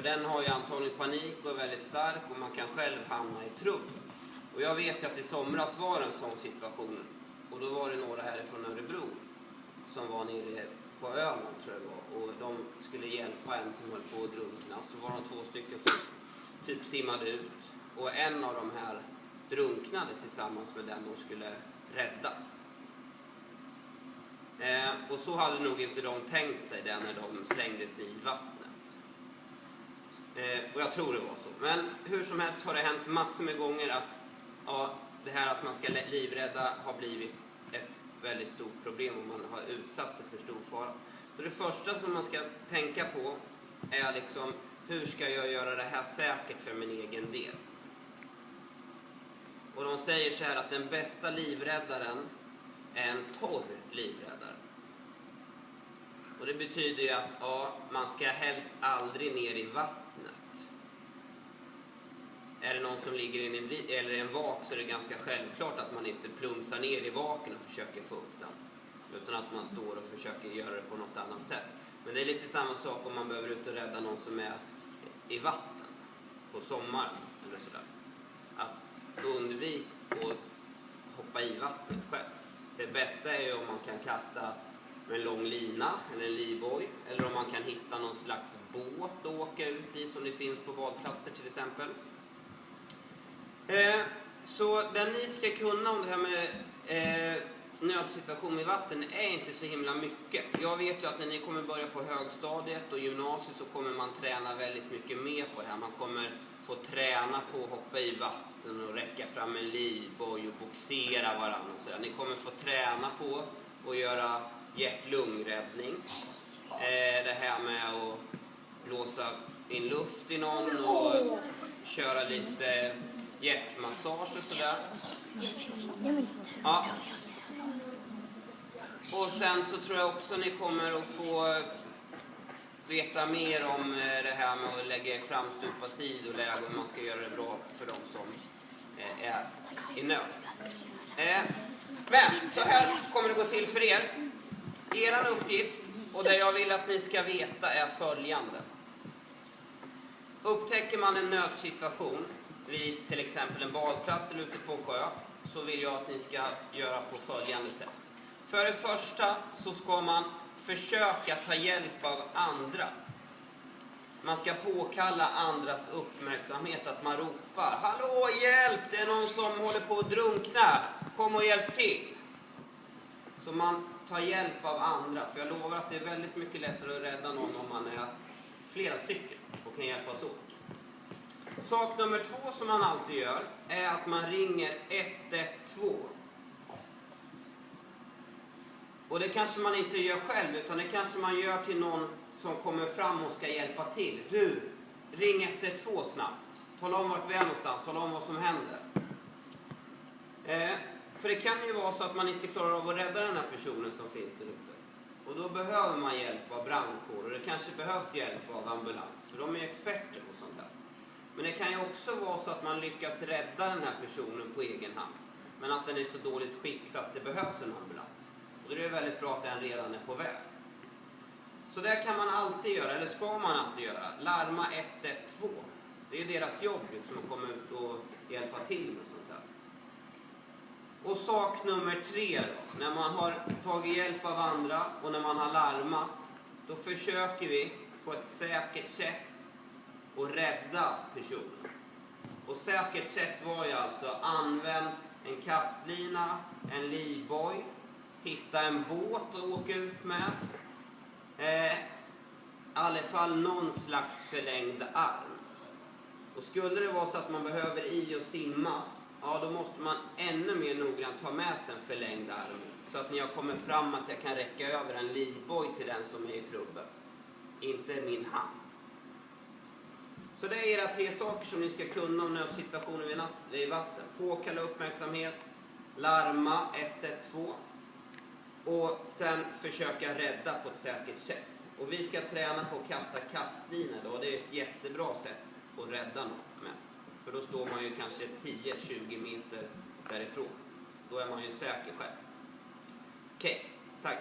den har ju antagligen panik och är väldigt stark och man kan själv hamna i trubbel. Och jag vet ju att i somras var en sån situation. Och då var det några härifrån Örebro som var nere på Öland, tror jag det var. Och de skulle hjälpa en som höll på att drunkna. Så var de 2 stycken som typ simmade ut. Och en av de här drunknade tillsammans med den de skulle rädda. Och så hade nog inte de tänkt sig det när de slängde sig i vattnet. Och jag tror det var så. Men hur som helst har det hänt massor med gånger att det här att man ska livrädda har blivit ett väldigt stort problem om man har utsatt sig för stor fara. Så det första som man ska tänka på är liksom, hur ska jag göra det här säkert för min egen del? Och de säger så här att den bästa livräddaren är en torr livräddare. Och det betyder ju att man ska helst aldrig ner i vattnet. Är det någon som ligger i en vak så är det ganska självklart att man inte plumsar ner i vaken och försöker få upp den. Utan att man står och försöker göra det på något annat sätt. Men det är lite samma sak om man behöver ut och rädda någon som är i vatten på sommaren eller sådär. Att undvika att hoppa i vattnet själv. Det bästa är ju om man kan kasta med en lång lina eller en livboj. Eller om man kan hitta någon slags båt att åka ut i som det finns på badplatser till exempel. Så det ni ska kunna om det här med nödsituation i vatten är inte så himla mycket. Jag vet ju att när ni kommer börja på högstadiet och gymnasiet så kommer man träna väldigt mycket mer på det här. Man kommer få träna på att hoppa i vatten och räcka fram en livboj och boxera varandra och sådär. Ni kommer få träna på att göra hjärt-lungräddning. Det här med att blåsa in luft i någon och köra lite hjärtmassage och sådär. Ja. Och sen så tror jag också ni kommer att få veta mer om det här med att lägga framstupa sidoläge och man ska göra det bra för dem som är i nöd. Men så här kommer det gå till för er. Er uppgift och det jag vill att ni ska veta är följande. Upptäcker man en nödsituation vid till exempel en badplats eller ute på en sjö, så vill jag att ni ska göra på följande sätt. För det första så ska man försöka ta hjälp av andra. Man ska påkalla andras uppmärksamhet, att man ropar: hallå, hjälp, det är någon som håller på att drunkna, kom och hjälp till. Så man tar hjälp av andra, för jag lovar att det är väldigt mycket lättare att rädda någon om man är flera stycken och kan hjälpas åt. Sak nummer 2 som man alltid gör är att man ringer 112. Och det kanske man inte gör själv, utan det kanske man gör till någon som kommer fram och ska hjälpa till. Du, ring 112 snabbt. Tala om vart vi är någonstans, tala om vad som händer. För det kan ju vara så att man inte klarar av att rädda den här personen som finns där ute. Och då behöver man hjälp av brandkår, och det kanske behövs hjälp av ambulans. För de är ju experter på sånt här. Men det kan ju också vara så att man lyckas rädda den här personen på egen hand. Men att den är så dåligt skick så att det behövs en ambulans. Och då är det väldigt bra att den redan är på väg. Så det kan man alltid göra, eller ska man alltid göra. Larma 112. Det är deras jobb liksom, att komma ut och hjälpa till med sånt här. Och sak nummer 3 då. När man har tagit hjälp av andra och när man har larmat, då försöker vi på ett säkert sätt att rädda personen. Och säkert sätt var ju alltså: använd en kastlina, en livboj, hitta en båt att åka ut med. I alla fall någon slags förlängd arm. Och skulle det vara så att man behöver i och simma, ja, då måste man ännu mer noggrant ta med sig en förlängd arm. Så att när jag kommer fram att jag kan räcka över en livboj till den som är i trubbel. Inte min hand. Så det är era 3 saker som ni ska kunna om nödsituationer i vatten. Påkalla uppmärksamhet, larma 112 och sen försöka rädda på ett säkert sätt. Och vi ska träna på att kasta kastlina då. Det är ett jättebra sätt att rädda något med. För då står man ju kanske 10-20 meter därifrån. Då är man ju säker själv. Okej, tack.